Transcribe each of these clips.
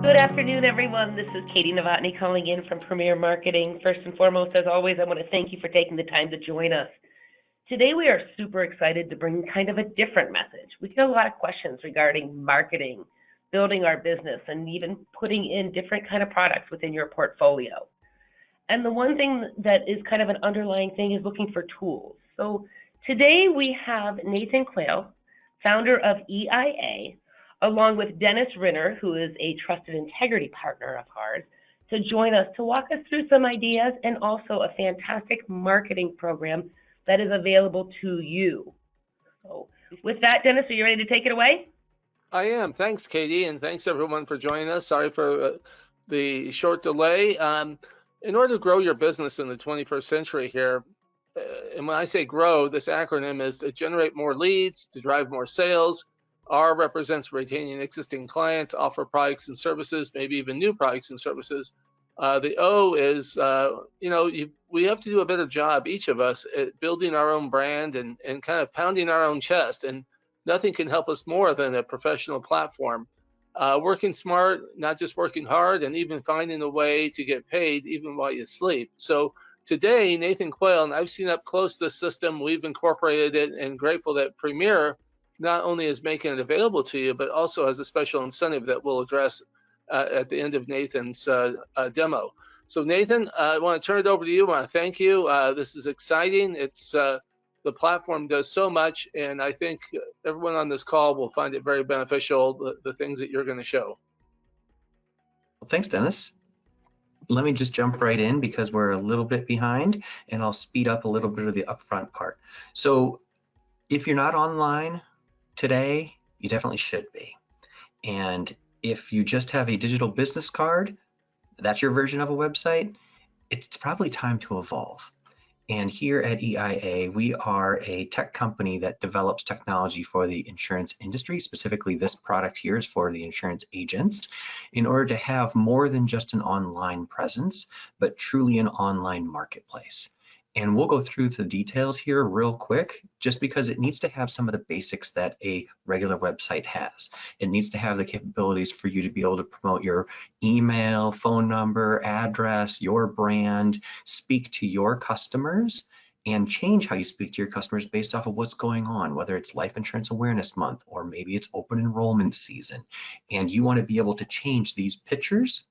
Good afternoon, everyone. This is Katie Novotny calling in from Premier Marketing. First and foremost, as always, I want to thank you for taking the time to join us. Today, we are super excited to bring kind of a different message. We get a lot of questions regarding marketing, building our business, and even putting in different kind of products within your portfolio. And the one thing that is kind of an underlying thing is looking for tools. So today we have Nathan Quayle, founder of EIA, along with Dennis Rinner, who is a trusted integrity partner of ours, to join us to walk us through some ideas and also a fantastic marketing program that is available to you. So with that, Dennis, are you ready to take it away? I am. Thanks, Katie, and thanks everyone for joining us. Sorry for the short delay. In order to grow your business in the 21st century here, and when I say grow, this acronym is to generate more leads, to drive more sales. R represents retaining existing clients, offer products and services, maybe even new products and services. The O is, we have to do a better job, each of us, at building our own brand and kind of pounding our own chest. And nothing can help us more than a professional platform. Working smart, not just working hard, and even finding a way to get paid even while you sleep. So today, Nathan Quayle, and I've seen up close this system, we've incorporated it, and grateful that Premier not only is making it available to you, but also has a special incentive that we'll address at the end of Nathan's demo. So Nathan, I want to turn it over to you. I want to thank you. This is exciting. It's the platform does so much, and I think everyone on this call will find it very beneficial, the things that you're going to show. Well, thanks, Dennis. Let me just jump right in because we're a little bit behind, and I'll speed up a little bit of the upfront part. So if you're not online today, you definitely should be. And if you just have a digital business card, that's your version of a website, it's probably time to evolve. And here at EIA, we are a tech company that develops technology for the insurance industry. Specifically, this product here is for the insurance agents in order to have more than just an online presence, but truly an online marketplace. And we'll go through the details here real quick, just because it needs to have some of the basics that a regular website has. It needs to have the capabilities for you to be able to promote your email, phone number, address, your brand, speak to your customers, and change how you speak to your customers based off of what's going on, whether it's Life Insurance Awareness Month or maybe it's open enrollment season. And you want to be able to change these pictures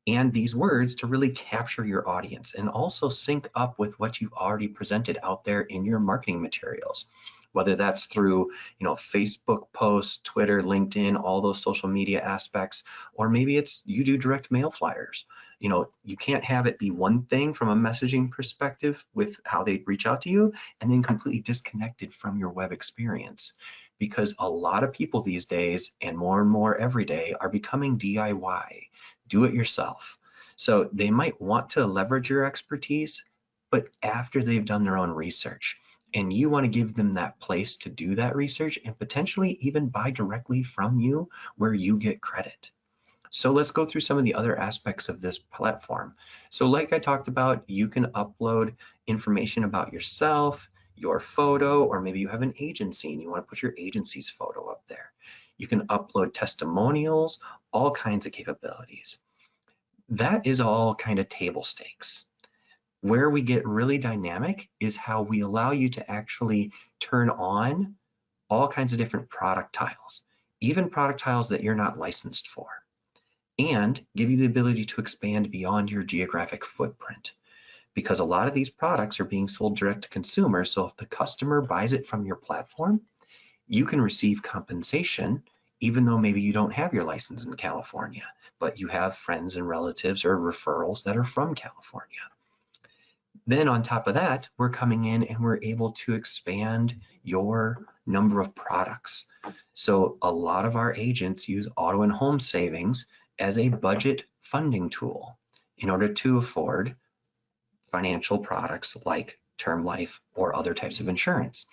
and these words to really capture your audience and also sync up with what you've already presented out there in your marketing materials, whether that's through Facebook posts, Twitter, LinkedIn, all those social media aspects, or maybe it's you do direct mail flyers. You can't have it be one thing from a messaging perspective with how they reach out to you and then completely disconnected from your web experience, because a lot of people these days, and more every day, are becoming DIY, do it yourself. So they might want to leverage your expertise, but after they've done their own research. And you want to give them that place to do that research and potentially even buy directly from you where you get credit. So let's go through some of the other aspects of this platform. So like I talked about, you can upload information about yourself, your photo, or maybe you have an agency and you want to put your agency's photo up there. You can upload testimonials, all kinds of capabilities. That is all kind of table stakes. Where we get really dynamic is how we allow you to actually turn on all kinds of different product tiles, even product tiles that you're not licensed for, and give you the ability to expand beyond your geographic footprint. Because a lot of these products are being sold direct to consumer, so if the customer buys it from your platform, you can receive compensation even though maybe you don't have your license in California, but you have friends and relatives or referrals that are from California. Then on top of that, we're coming in and we're able to expand your number of products. So a lot of our agents use auto and home savings as a budget funding tool in order to afford financial products like term life or other types of insurance.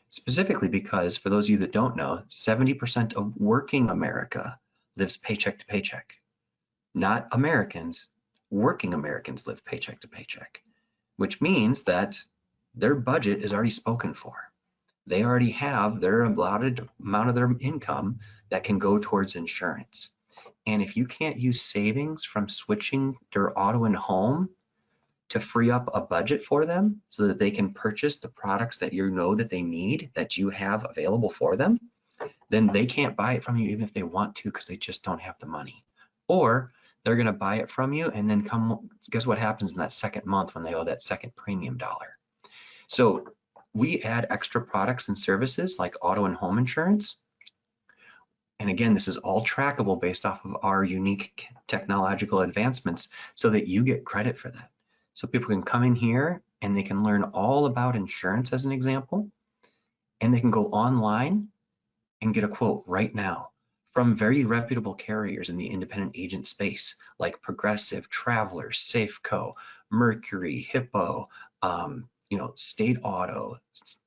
Specifically because, for those of you that don't know, 70% of working America lives paycheck to paycheck. Not Americans, working Americans live paycheck to paycheck, which means that their budget is already spoken for. They already have their allotted amount of their income that can go towards insurance. And if you can't use savings from switching their auto and home to free up a budget for them so that they can purchase the products that you know that they need, that you have available for them, then they can't buy it from you even if they want to, because they just don't have the money. Or they're going to buy it from you and then guess what happens in that second month when they owe that second premium dollar. So we add extra products and services like auto and home insurance. And again, this is all trackable based off of our unique technological advancements so that you get credit for that. So people can come in here and they can learn all about insurance as an example, and they can go online and get a quote right now from very reputable carriers in the independent agent space like Progressive, Travelers, Safeco, Mercury, Hippo, State Auto.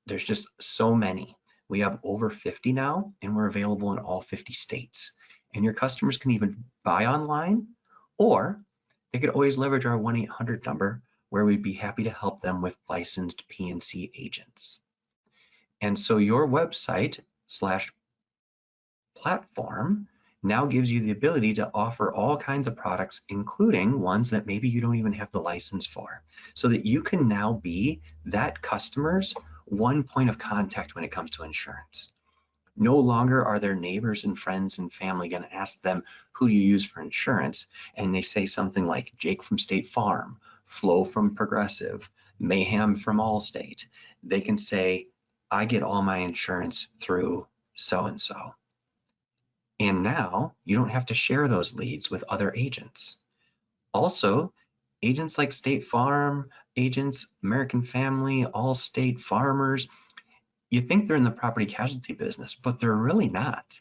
There's just so many. We have over 50 now, and we're available in all 50 states. And your customers can even buy online, or they could always leverage our 1-800 number, where we'd be happy to help them with licensed P&C agents. And so your website / platform now gives you the ability to offer all kinds of products, including ones that maybe you don't even have the license for, so that you can now be that customer's one point of contact when it comes to insurance. No longer are their neighbors and friends and family going to ask them, who do you use for insurance? And they say something like Jake from State Farm, Flo from Progressive, Mayhem from Allstate. They can say, I get all my insurance through so-and-so. And now you don't have to share those leads with other agents. Also, agents like State Farm, agents, American Family, Allstate, Farmers, you think they're in the property casualty business, but they're really not.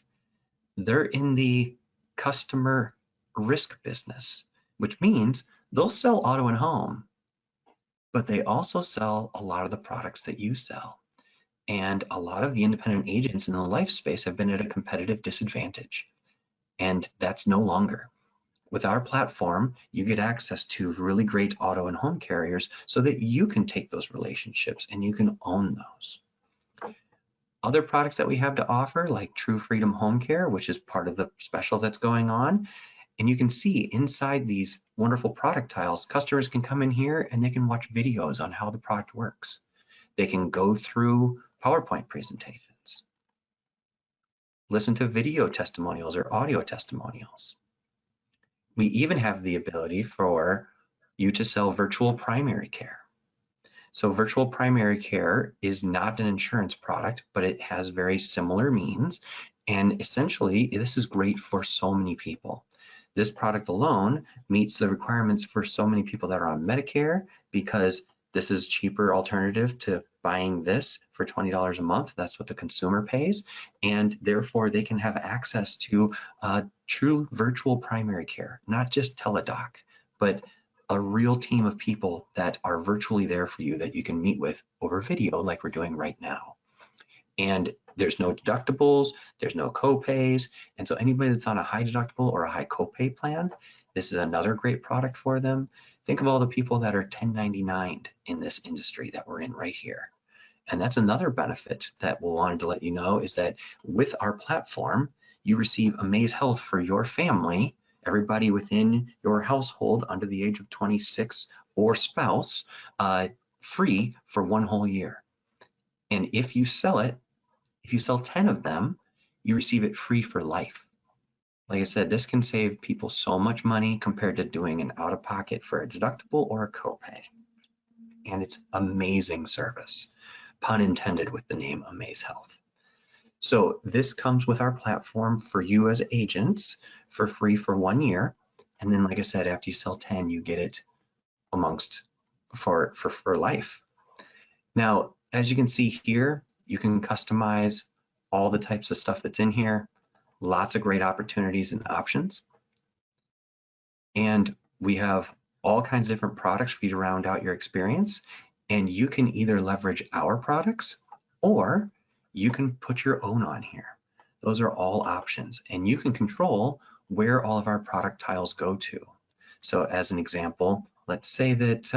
They're in the customer risk business, which means they'll sell auto and home, but they also sell a lot of the products that you sell. And a lot of the independent agents in the life space have been at a competitive disadvantage. And that's no longer. With our platform, you get access to really great auto and home carriers so that you can take those relationships and you can own those. Other products that we have to offer, like True Freedom Home Care, which is part of the special that's going on. And you can see inside these wonderful product tiles, customers can come in here and they can watch videos on how the product works. They can go through PowerPoint presentations, listen to video testimonials or audio testimonials. We even have the ability for you to sell virtual primary care. So virtual primary care is not an insurance product, but it has very similar means. And essentially, this is great for so many people. This product alone meets the requirements for so many people that are on Medicare, because this is a cheaper alternative to buying this for $20 a month. That's what the consumer pays. And therefore, they can have access to true virtual primary care, not just Teladoc, but a real team of people that are virtually there for you that you can meet with over video like we're doing right now. And there's no deductibles, there's no co-pays. And so anybody that's on a high deductible or a high co-pay plan, this is another great product for them. Think of all the people that are 1099'd in this industry that we're in right here. And that's another benefit that we wanted to let you know, is that with our platform, you receive Amaze Health for your family, everybody within your household under the age of 26 or spouse, free for 1 whole year. And if you sell it, if you sell 10 of them, you receive it free for life. Like I said, this can save people so much money compared to doing an out-of-pocket for a deductible or a copay. And it's amazing service, pun intended with the name Amaze Health. So this comes with our platform for you as agents for free for 1 year. And then, like I said, after you sell 10, you get it amongst for life. Now, as you can see here, you can customize all the types of stuff that's in here. Lots of great opportunities and options. And we have all kinds of different products for you to round out your experience. And you can either leverage our products or you can put your own on here. Those are all options, and you can control where all of our product tiles go to. So as an example, let's say that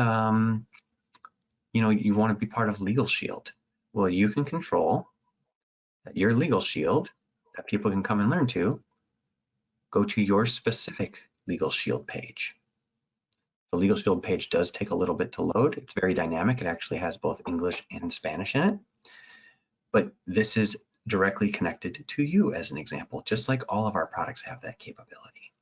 you want to be part of Legal Shield. Well, you can control that your Legal Shield that people can come and learn to go to your specific Legal Shield page. The Legal Shield page does take a little bit to load. It's very dynamic. It actually has both English and Spanish in it. But this is directly connected to you as an example, just like all of our products have that capability.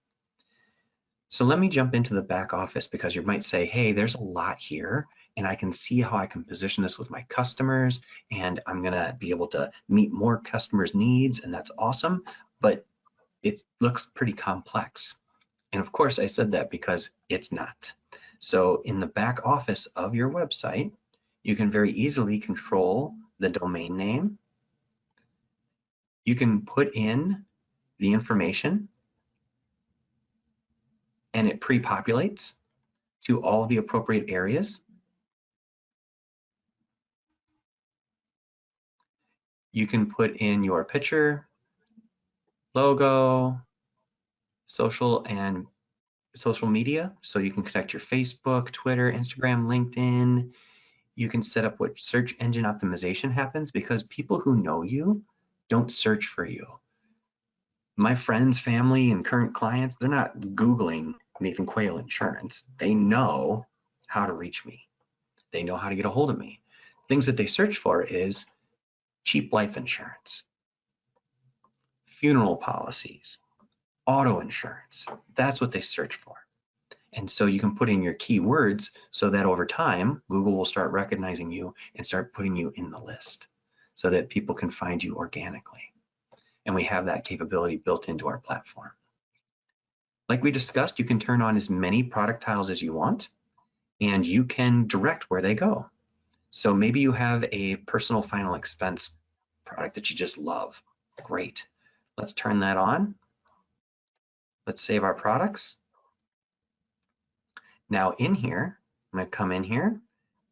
So let me jump into the back office, because you might say, hey, there's a lot here, and I can see how I can position this with my customers, and I'm gonna be able to meet more customers' needs, and that's awesome, but it looks pretty complex. And of course, I said that because it's not. So in the back office of your website, you can very easily control the domain name. You can put in the information, and it pre-populates to all the appropriate areas. You can put in your picture, logo, social media. So you can connect your Facebook, Twitter, Instagram, LinkedIn. You can set up what search engine optimization happens, because people who know you don't search for you. My friends, family, and current clients, they're not Googling Nathan Quayle Insurance. They know how to reach me. They know how to get a hold of me. Things that they search for is cheap life insurance, funeral policies, auto insurance. That's what they search for. And so you can put in your keywords so that over time, Google will start recognizing you and start putting you in the list so that people can find you organically. And we have that capability built into our platform. Like we discussed, you can turn on as many product tiles as you want, and you can direct where they go. So maybe you have a personal final expense product that you just love. Great. Let's turn that on. Let's save our products. Now in here, I'm going to come in here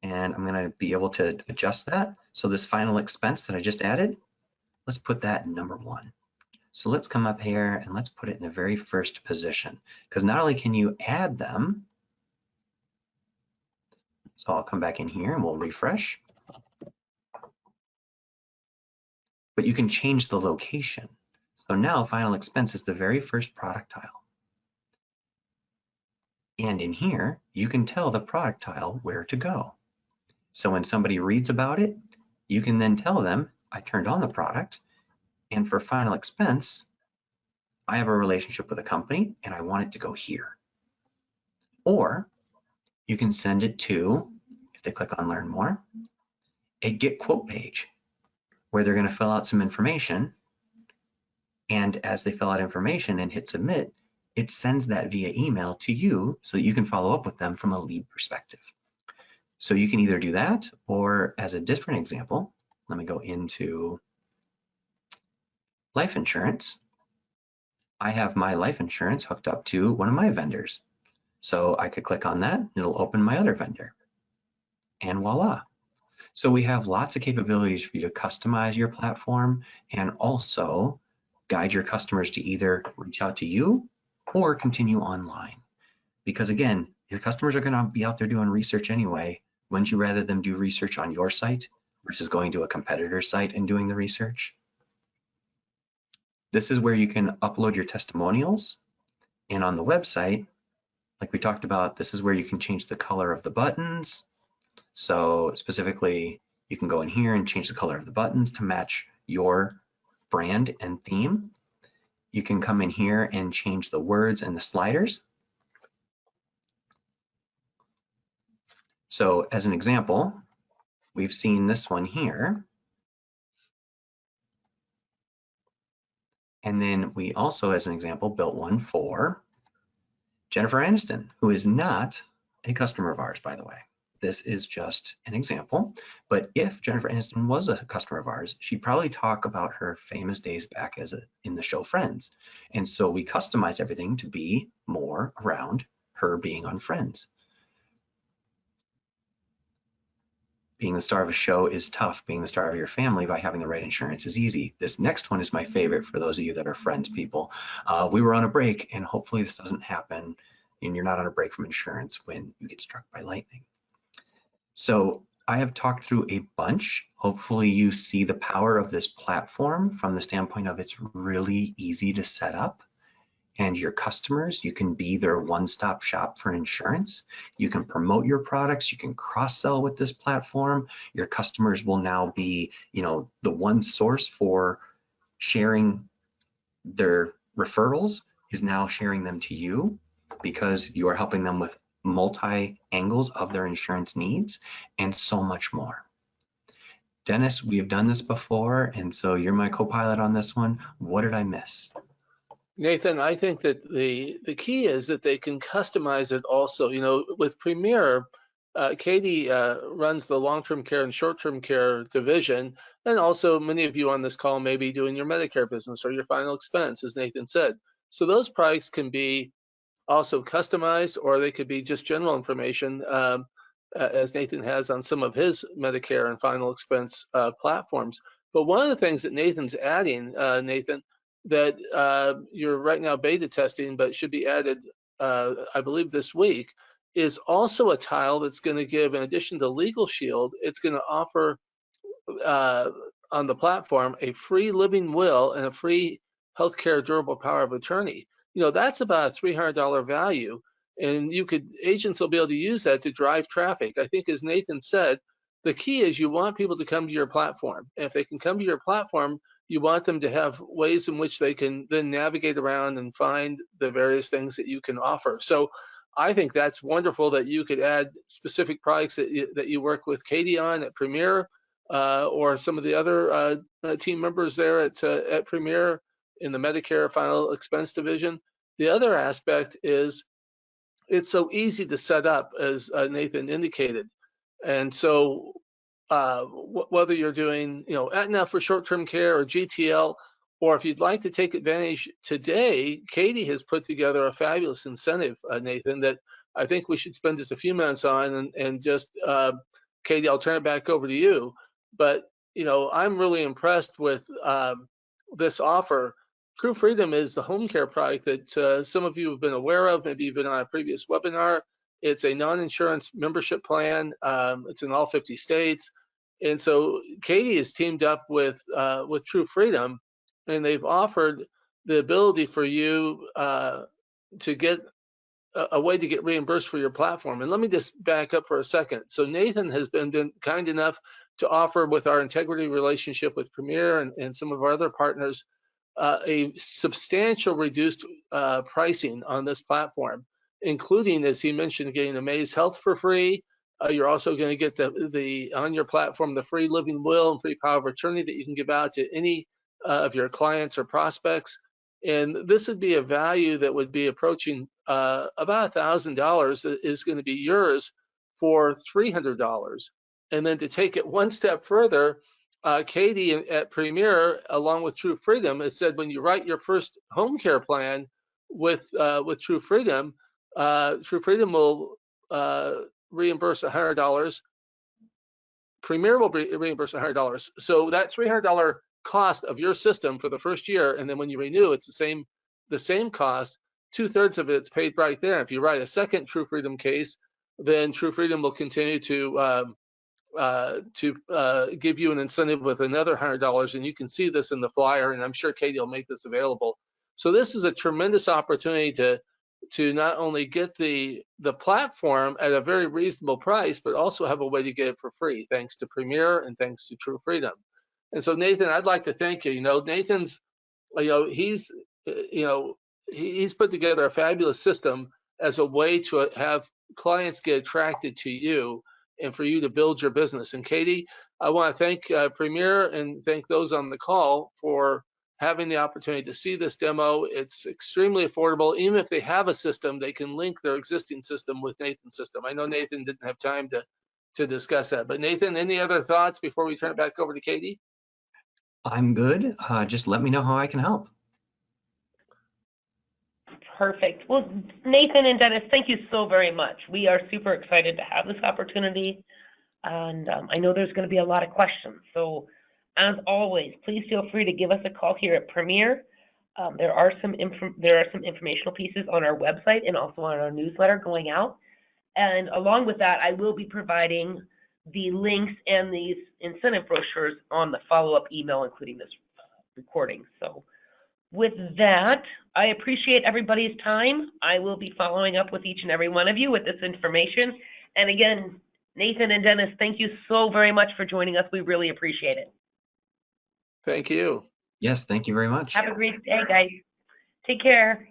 and I'm going to be able to adjust that. So this final expense that I just added, let's put that in number 1. So let's come up here and let's put it in the very first position, because not only can you add them, so I'll come back in here and we'll refresh, but you can change the location. So now final expense is the very first product tile. And in here, you can tell the product tile where to go. So when somebody reads about it, you can then tell them, I turned on the product, and for final expense, I have a relationship with a company and I want it to go here. Or you can send it to, if they click on Learn More, a Get Quote page where they're going to fill out some information. And as they fill out information and hit submit, it sends that via email to you so that you can follow up with them from a lead perspective. So you can either do that, or as a different example, let me go into life insurance. I have my life insurance hooked up to one of my vendors. So I could click on that, and it'll open my other vendor. And voila. So we have lots of capabilities for you to customize your platform and also guide your customers to either reach out to you or continue online. Because again, your customers are going to be out there doing research anyway. Wouldn't you rather them do research on your site versus going to a competitor's site and doing the research? This is where you can upload your testimonials. And on the website, like we talked about, this is where you can change the color of the buttons. So specifically, you can go in here and change the color of the buttons to match your brand and theme. You can come in here and change the words and the sliders. So as an example, we've seen this one here. And then we also, as an example, built one for Jennifer Aniston, who is not a customer of ours, by the way. This is just an example, but if Jennifer Aniston was a customer of ours, she'd probably talk about her famous days back in the show Friends. And so we customized everything to be more around her being on Friends. Being the star of a show is tough. Being the star of your family by having the right insurance is easy. This next one is my favorite for those of you that are Friends people. We were on a break, and hopefully this doesn't happen and you're not on a break from insurance when you get struck by lightning. So I have talked through a bunch. Hopefully you see the power of this platform from the standpoint of it's really easy to set up. and your customers. You can be their one-stop shop for insurance. You can promote your products. You can cross-sell with this platform. Your customers will now be, the one source for sharing their referrals is now sharing them to you because you are helping them with multi angles of their insurance needs and so much more. Dennis, we have done this before, and so you're my co-pilot on this one. What did I miss? Nathan, I think that the key is that they can customize it also. With Premier, Katie runs the long-term care and short-term care division, and also many of you on this call may be doing your Medicare business or your final expense, as Nathan said. So those products can be also customized, or they could be just general information, as Nathan has on some of his Medicare and final expense platforms. But one of the things that Nathan's adding, Nathan, that you're right now beta testing, but should be added, I believe, this week, is also a tile that's going to give, in addition to Legal Shield, it's going to offer on the platform a free living will and a free healthcare durable power of attorney. That's about a $300 value, and agents will be able to use that to drive traffic. I think, as Nathan said, the key is you want people to come to your platform. And if they can come to your platform, you want them to have ways in which they can then navigate around and find the various things that you can offer. So I think that's wonderful that you could add specific products that you work with Katie on at Premier, or some of the other team members there at Premier in the Medicare final expense division. The other aspect is it's so easy to set up, as Nathan indicated. And so whether you're doing, Aetna for short-term care or GTL, or if you'd like to take advantage today, Katie has put together a fabulous incentive, Nathan, that I think we should spend just a few minutes on, and just, Katie, I'll turn it back over to you. But, I'm really impressed with this offer. True Freedom is the home care product that some of you have been aware of, maybe you've been on a previous webinar. It's a non-insurance membership plan. It's in all 50 states. And so Katie has teamed up with True Freedom, and they've offered the ability for you to get a way to get reimbursed for your platform. And let me just back up for a second. So Nathan has been kind enough to offer, with our integrity relationship with Premier and some of our other partners, a substantial reduced pricing on this platform, including, as he mentioned, getting Amaze Health for free. You're also going to get the on your platform the free living will and free power of attorney that you can give out to any of your clients or prospects. And this would be a value that would be approaching about $1,000 that is going to be yours for $300. And then to take it one step further, Katie at Premier, along with True Freedom, has said when you write your first home care plan with True Freedom will reimburse $100. Premier will reimburse $100. So that $300 cost of your system for the first year, and then when you renew, it's the same cost. 2/3 of it's paid right there. If you write a second True Freedom case, then True Freedom will continue to give you an incentive with another $100, and you can see this in the flyer, and I'm sure Katie will make this available. So this is a tremendous opportunity to not only get the platform at a very reasonable price, but also have a way to get it for free, thanks to Premier and thanks to True Freedom. And so Nathan, I'd like to thank you. Nathan's, he's put together a fabulous system as a way to have clients get attracted to you and for you to build your business. And Katie, I want to thank Premier and thank those on the call for having the opportunity to see this demo. It's extremely affordable. Even if they have a system, they can link their existing system with Nathan's system. I know Nathan didn't have time to discuss that, but Nathan, any other thoughts before we turn it back over to Katie? I'm good. Just let me know how I can help. Perfect. Well, Nathan and Dennis, thank you so very much. We are super excited to have this opportunity, and I know there's going to be a lot of questions. So as always, please feel free to give us a call here at Premier. There are some informational pieces on our website and also on our newsletter going out. And along with that, I will be providing the links and these incentive brochures on the follow-up email, including this recording. So With that, I appreciate everybody's time. I will be following up with each and every one of you with this information. And again, Nathan and Dennis, thank you so very much for joining us. We really appreciate it. Thank you. Yes, thank you very much. Have a great day, guys. Take care.